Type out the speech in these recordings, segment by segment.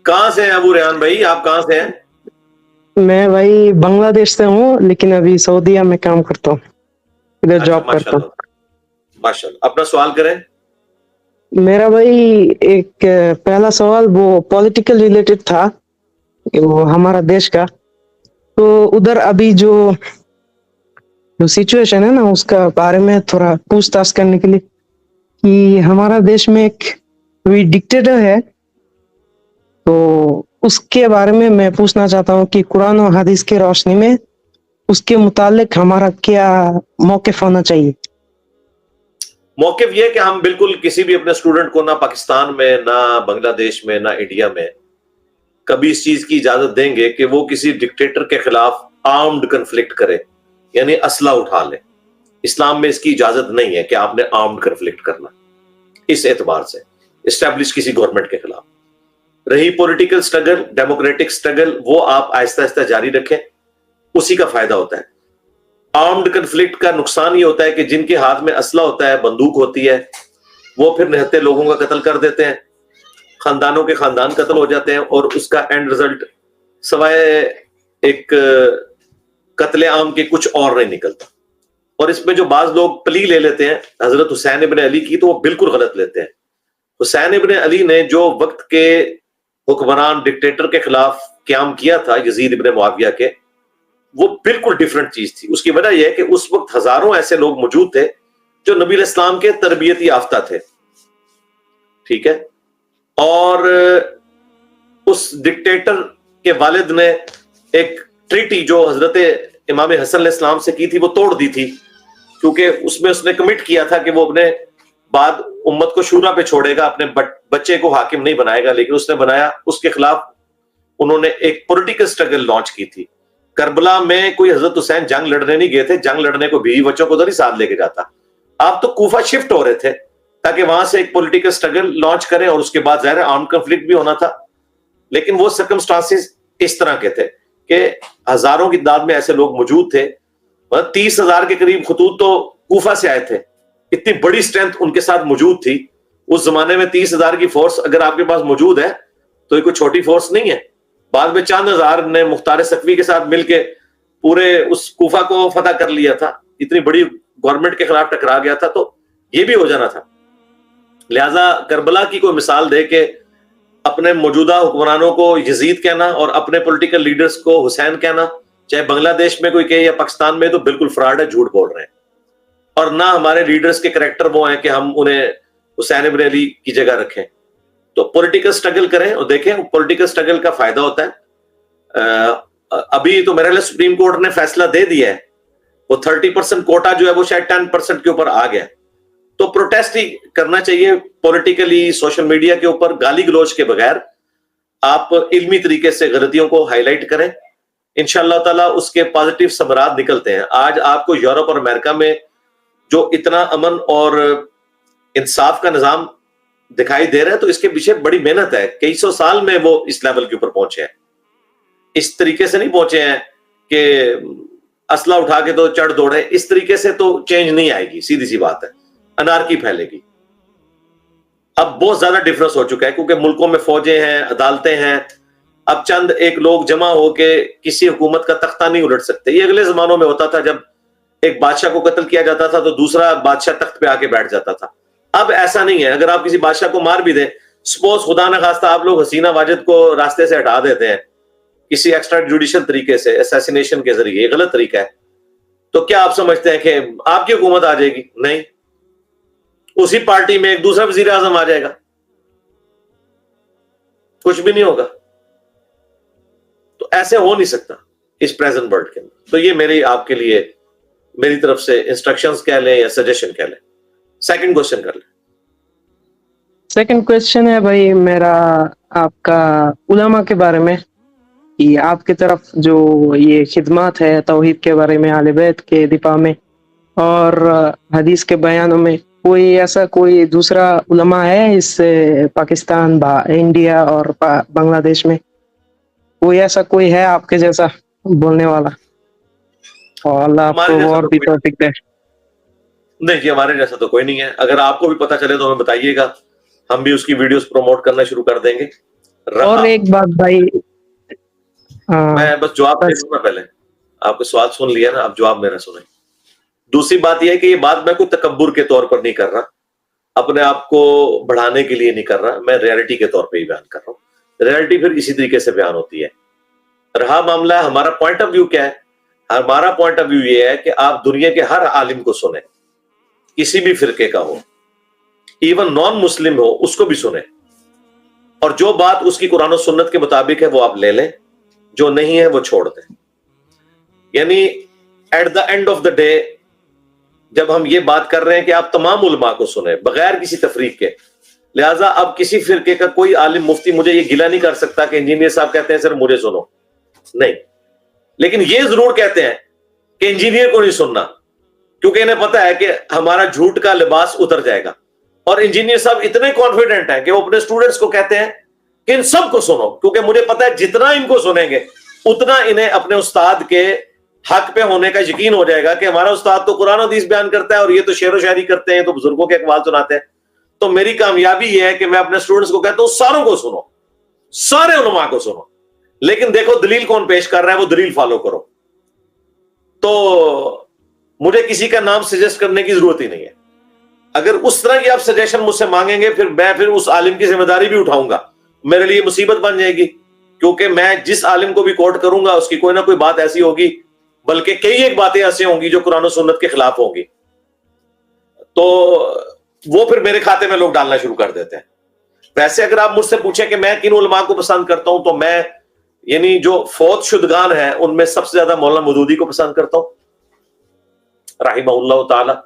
کہاں سے ہیں ابو ریحان بھائی؟ آپ کہاں سے ہیں؟ میں بھائی بنگلہ دیش سے ہوں، لیکن ابھی سعودیہ میں کام کرتا ہوں، ادھر اچھا جاب ماشاء کرتا ہوں۔ اللہ ماشاء اللہ، اپنا سوال کریں۔ میرا بھائی ایک پہلا سوال وہ پولیٹیکل ریلیٹڈ تھا، کہ وہ ہمارا دیش کا، تو ادھر ابھی جو سچویشن ہے نا اس کا بارے میں تھوڑا پوچھ تاچھ کرنے کے لیے، کہ ہمارا دیش میں ایک ڈکٹیٹر ہے، تو اس کے بارے میں میں پوچھنا چاہتا ہوں کہ قرآن و حدیث کی روشنی میں اس کے متعلق ہمارا کیا موقف ہونا چاہیے؟ موقف یہ کہ ہم بالکل کسی بھی اپنے اسٹوڈنٹ کو نہ پاکستان میں، نہ بنگلہ دیش میں، نہ انڈیا میں کبھی اس چیز کی اجازت دیں گے کہ وہ کسی ڈکٹیٹر کے خلاف آرمڈ کنفلکٹ کرے، یعنی اسلحہ اٹھا لے۔ اسلام میں اس کی اجازت نہیں ہے کہ آپ نے آرمڈ کنفلکٹ کرنا، اس اعتبار سے اسٹیبلش کسی گورنمنٹ کے خلاف۔ رہی پولیٹیکل سٹرگل، ڈیموکریٹک سٹرگل، وہ آپ آہستہ آہستہ جاری رکھیں، اسی کا فائدہ ہوتا ہے۔ آرمڈ کنفلکٹ کا نقصان یہ ہوتا ہے کہ جن کے ہاتھ میں اسلحہ ہوتا ہے، بندوق ہوتی ہے، وہ پھر نہتے لوگوں کا قتل کر دیتے ہیں، خاندانوں کے خاندان قتل ہو جاتے ہیں، اور اس کا اینڈ رزلٹ سوائے ایک قتل عام کے کچھ اور نہیں نکلتا۔ اور اس میں جو بعض لوگ پلی لے لیتے ہیں حضرت حسین ابن علی کی، تو وہ بالکل غلط لیتے ہیں۔ حسین ابن علی نے جو وقت کے حکمران ڈکٹیٹر کے خلاف قیام کیا تھا، یزید ابن معاویہ کے، وہ بالکل ڈیفرنٹ چیز تھی۔ اس کی وجہ یہ ہے کہ اس وقت ہزاروں ایسے لوگ موجود تھے جو نبی علیہ السلام کے تربیتی یافتہ تھے، ٹھیک ہے، اور اس ڈکٹیٹر کے والد نے ایک ٹریٹی جو حضرت امام حسن علیہ السلام سے کی تھی، وہ توڑ دی تھی، کیونکہ اس میں اس نے کمٹ کیا تھا کہ وہ اپنے بعد امت کو شورا پہ چھوڑے گا، اپنے بچے کو حاکم نہیں بنائے گا، لیکن اس نے بنایا۔ اس کے خلاف انہوں نے ایک پولیٹیکل سٹرگل لانچ کی تھی۔ کربلا میں کوئی حضرت حسین جنگ لڑنے نہیں گئے تھے، جنگ لڑنے کو بیوی بچوں کو تو نہیں ساتھ لے کے جاتا، آپ تو کوفہ شفٹ ہو رہے تھے تاکہ وہاں سے ایک پولیٹیکل سٹرگل لانچ کریں، اور اس کے بعد ظاہر آرم کنفلکٹ بھی ہونا تھا۔ لیکن وہ سرکمسٹانسز اس طرح کے تھے کہ ہزاروں کی تعداد میں ایسے لوگ موجود تھے، 30,000 کے قریب خطوط تو کوفہ سے آئے تھے، اتنی بڑی سٹرینتھ ان کے ساتھ موجود تھی۔ اس زمانے میں 30,000 کی فورس اگر آپ کے پاس موجود ہے تو یہ کوئی چھوٹی فورس نہیں ہے۔ بعد میں چند ہزار نے مختار سقفی کے ساتھ مل کے پورے اس کوفہ کو فتح کر لیا تھا، اتنی بڑی گورنمنٹ کے خلاف ٹکرا گیا تھا، تو یہ بھی ہو جانا تھا۔ لہٰذا کربلا کی کوئی مثال دے کے اپنے موجودہ حکمرانوں کو یزید کہنا اور اپنے پولیٹیکل لیڈرز کو حسین کہنا، چاہے بنگلہ دیش میں کوئی کہے یا پاکستان میں، تو بالکل فراڈ ہے، جھوٹ بول رہے ہیں۔ اور نہ ہمارے لیڈرز کے کریکٹر وہ ہیں کہ ہم انہیں حسین ابن علی کی جگہ رکھیں۔ تو پولیٹیکل سٹرگل کریں، اور دیکھیں پولیٹیکل سٹرگل کا فائدہ ہوتا ہے۔ ابھی تو میرے لیے سپریم کورٹ نے فیصلہ دے دیا ہے، وہ 30% کوٹا جو ہے وہ شاید 10% کے اوپر آ گیا، تو پروٹیسٹ ہی کرنا چاہیے پولیٹیکلی، سوشل میڈیا کے اوپر گالی گلوچ کے بغیر۔ آپ علمی طریقے سے غلطیوں کو ہائی لائٹ کریں، انشاءاللہ تعالیٰ اس کے پازیٹیو ثمرات نکلتے ہیں۔ آج آپ کو یورپ اور امریکہ میں جو اتنا امن اور انصاف کا نظام دکھائی دے رہا ہے، تو اس کے پیچھے بڑی محنت ہے، کئی سو سال میں وہ اس لیول کے اوپر پہنچے ہیں۔ اس طریقے سے نہیں پہنچے ہیں کہ اسلحہ اٹھا کے تو چڑھ دوڑے، اس طریقے سے تو چینج نہیں آئے گی، سیدھی سی بات ہے، انارکی پھیلے گی۔ اب بہت زیادہ ڈفرنس ہو چکا ہے، کیونکہ ملکوں میں فوجیں ہیں، عدالتیں ہیں، اب چند ایک لوگ جمع ہو کے کسی حکومت کا تختہ نہیں الٹ سکتے۔ یہ اگلے زمانوں میں ہوتا تھا، جب ایک بادشاہ کو قتل کیا جاتا تھا تو دوسرا بادشاہ تخت پہ آ کے بیٹھ جاتا تھا۔ اب ایسا نہیں ہے، اگر آپ کسی بادشاہ کو مار بھی دیں، سپوز خدا نہ خواستہ آپ لوگ حسینہ واجد کو راستے سے ہٹا دیتے ہیں کسی ایکسٹرا جوڈیشل طریقے سے، اسیسینیشن کے ذریعے، یہ غلط طریقہ ہے، تو کیا آپ سمجھتے ہیں کہ آپ کی حکومت آ جائے گی؟ نہیں، اسی پارٹی میں ایک دوسرا وزیر اعظم آ جائے گا، کچھ بھی نہیں ہوگا۔ تو ایسے ہو نہیں سکتا اس پریزنٹ ورلڈ کے اندر۔ تو یہ میری آپ کے لیے، میری طرف سے انسٹرکشنز کہہ لیں یا سجیشن کہہ لیں۔ سیکنڈ کوشچن کر لیں۔ سیکنڈ کوشچن ہے بھائی میرا آپ کا علماء کے بارے میں، کہ آپ کی طرف جو یہ خدمات ہے توحید کے بارے میں، اہل بیت کے دفاع میں اور حدیث کے بیانوں میں، کوئی ایسا کوئی دوسرا علماء ہے اس پاکستان، انڈیا اور بنگلہ دیش میں، کوئی ایسا کوئی ہے آپ کے جیسا بولنے والا؟ اور اللہ آپ کو اور بھی توفیق دے۔ نہیں جی، ہمارے جیسا تو کوئی نہیں ہے۔ اگر آپ کو بھی پتہ چلے تو ہمیں بتائیے گا، ہم بھی اس کی ویڈیوز پروموٹ کرنا شروع کر دیں گے۔ रहा। और एक बात भाई, मैं बस जवाब दे बस दूं ना, पहले आपने सवाल सुन लिया ना, अब जवाब मेरा सुने। दूसरी बात यह है कि ये बात मैं कोई तकब्बुर के तौर पर नहीं कर रहा, अपने आप को बढ़ाने के लिए नहीं कर रहा, मैं रियलिटी के तौर पे ही बयान कर रहा हूं। रियलिटी फिर इसी तरीके से बयान होती है। रहा मामला हमारा पॉइंट ऑफ व्यू क्या है, हमारा पॉइंट ऑफ व्यू ये है कि आप दुनिया के हर आलिम को सुने, किसी भी फिरके का हो, इवन नॉन मुस्लिम हो, उसको भी सुने, और जो बात उसकी कुरान और सुन्नत के मुताबिक है वो आप ले लें, जो नहीं है वो छोड़ दें। यानी at the end of the day जब हम ये बात कर रहे हैं कि आप तमाम उलमा को सुने बगैर किसी तफरीक के, लिहाजा अब किसी फिरके का कोई आलिम मुफ्ती मुझे ये गिला नहीं कर सकता कि इंजीनियर साहब कहते हैं सर मुझे सुनो, नहीं। लेकिन ये जरूर कहते हैं कि इंजीनियर को नहीं सुनना, क्योंकि इन्हें पता है कि हमारा झूठ का लिबास उतर जाएगा। और इंजीनियर साहब इतने कॉन्फिडेंट हैं कि वो अपने स्टूडेंट्स को कहते हैं कि इन सबको सुनो, क्योंकि मुझे पता है जितना इनको सुनेंगे उतना इन्हें अपने उस्ताद के हक पे होने का यकीन हो जाएगा कि हमारा उस्ताद तो कुरान हदीस बयान करता है और ये तो शेर व शायरी करते हैं, तो बुजुर्गों के अक़वाल सुनाते हैं। तो मेरी कामयाबी ये है कि मैं अपने स्टूडेंट्स को कहता हूं सारों को सुनो, सारे उलमा को सुनो, लेकिन देखो दलील कौन पेश कर रहा है, वो दलील फॉलो करो। तो मुझे किसी का नाम सजेस्ट करने की जरूरत ही नहीं है। अगर उस तरह की आप सजेशन मुझसे मांगेंगे फिर मैं उस आलिम की जिम्मेदारी भी उठाऊंगा, मेरे लिए मुसीबत बन जाएगी, क्योंकि मैं जिस आलिम को भी कोट करूंगा उसकी कोई ना कोई बात ऐसी होगी, बल्कि कई एक बातें ऐसी होंगी जो कुरान और सुन्नत के खिलाफ होंगी, तो वो फिर मेरे खाते में लोग डालना शुरू कर देते हैं। वैसे अगर आप मुझसे पूछे कि मैं किन उलमा को पसंद करता हूं, तो मैं यानी जो फौत शुदगान है उनमें सबसे ज्यादा मौलाना मौदूदी को पसंद करता हूं रहिमहुल्लाह ताला।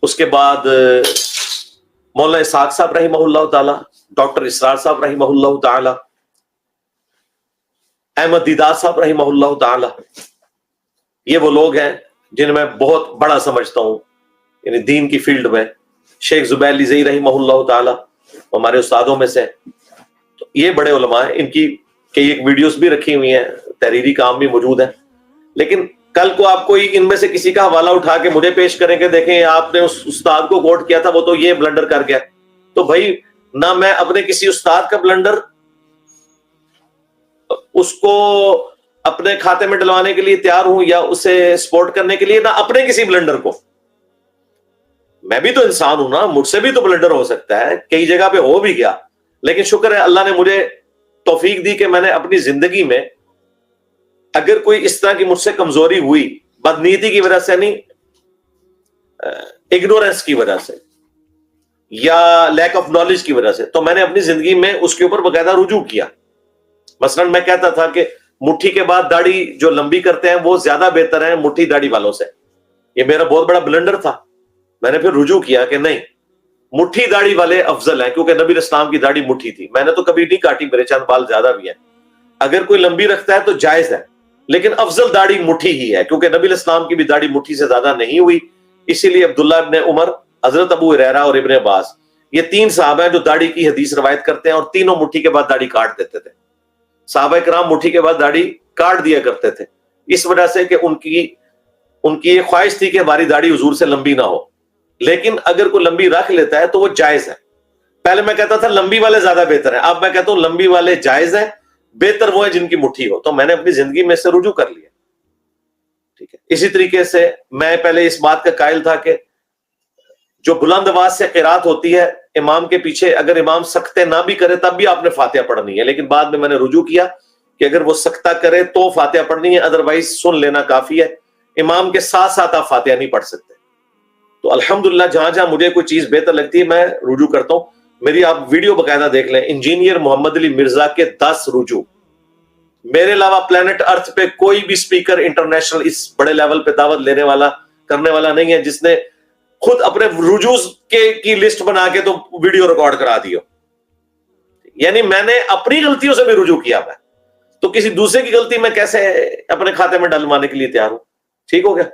उसके बाद मौलाना इसहाक साहब रहिमहुल्लाह ताला, डॉक्टर इसरार साहब रहिमहुल्लाह ताला, अहमद दीदार साहब रहिमहुल्लाह ताला। ये वो लोग हैं जिन्हें मैं बहुत बड़ा समझता हूं यानी दीन की फील्ड में। शेख जुबैर लिज़ई रहिमहुल्लाह ताला हमारे उस्तादों में से। तो ये बड़े उलमा हैं, इनकी कई एक वीडियोस भी रखी हुई हैं, तहरीरी काम भी मौजूद है। लेकिन कल को आप कोई इनमें से किसी का हवाला उठा के मुझे पेश करेंगे, देखें आपने उस उस्ताद को कोट किया था, वो तो ये ब्लंडर कर गया, तो भाई ना मैं अपने किसी उस्ताद का ब्लंडर उसको अपने खाते में डलवाने के लिए तैयार हूं या उसे सपोर्ट करने के लिए, ना अपने किसी ब्लंडर को। मैं भी तो इंसान हूं ना, मुझसे भी तो ब्लंडर हो सकता है, कई जगह पे हो भी गया, लेकिन शुक्र है अल्लाह ने मुझे तौफीक दी कि मैंने अपनी जिंदगी में अगर कोई इस तरह की मुझसे कमजोरी हुई, बदनीति की वजह से नहीं, इग्नोरेंस की वजह से या लैक ऑफ नॉलेज की वजह से, तो मैंने अपनी जिंदगी में उसके ऊपर बाकायदा रुजू किया। मसलन मैं कहता था कि मुट्ठी के बाद दाढ़ी जो लंबी करते हैं वो ज्यादा बेहतर है मुट्ठी दाढ़ी वालों से। ये मेरा बहुत बड़ा ब्लंडर था। मैंने फिर रुजू किया कि नहीं, मुट्ठी दाढ़ी वाले अफजल हैं, क्योंकि नबी इस्लाम की दाढ़ी मुट्ठी थी। मैंने तो कभी नहीं काटी, मेरे चंद बाल ज्यादा भी हैं। अगर कोई लंबी रखता है तो जायज है, लेकिन अफजल दाढ़ी मुट्ठी ही है, क्योंकि नबी इस्लाम की भी दाढ़ी मुट्ठी से ज्यादा नहीं हुई। इसीलिए अब्दुल्ला इब्ने उमर, हजरत अबू हुरैरा और इब्ने अब्बास, ये तीन साहबा हैं जो दाढ़ी की हदीस रवायत करते हैं, और तीनों मुट्ठी के बाद दाढ़ी काट देते थे। साहबा किराम मुट्ठी के बाद दाढ़ी काट दिया करते थे, इस वजह से कि उनकी ये ख्वाहिश थी कि हमारी दाढ़ी हुजूर से लंबी ना हो। लेकिन अगर कोई लंबी रख लेता है तो वो जायज है। पहले मैं कहता था लंबी वाले ज्यादा बेहतर है, अब मैं कहता हूं लंबी वाले जायज है, बेहतर वो है जिनकी मुट्ठी हो। तो मैंने अपनी जिंदगी में से रुजू कर लिया। ठीक है, इसी तरीके से मैं पहले इस बात का कायल था कि जो बुलंद आवाज से क़िरात होती है इमाम के पीछे, अगर इमाम सख्ते ना भी करे तब भी आपने फातिहा पढ़नी है। लेकिन बाद में मैंने रुजू किया कि अगर वो सख्ता करे तो फातिहा पढ़नी है, अदरवाइज सुन लेना काफी है। इमाम के साथ साथ आप फातिहा नहीं पढ़ सकते। तो अल्हम्दुलिल्लाह जहां जहां मुझे कोई चीज बेहतर लगती है मैं रुजू करता हूं। मेरी आप वीडियो बकायदा देख लें, इंजीनियर मोहम्मद अली मिर्जा के 10 रुजू। मेरे अलावा प्लेनेट अर्थ पे कोई भी स्पीकर इंटरनेशनल इस बड़े लेवल पे दावत लेने वाला करने वाला नहीं है जिसने खुद अपने रुजूस की लिस्ट बना के तो वीडियो रिकॉर्ड करा दियो। यानी मैंने अपनी गलतियों से भी रुजू किया, मैं तो किसी दूसरे की गलती में कैसे अपने खाते में डलवाने के लिए तैयार हूं। ठीक हो गया।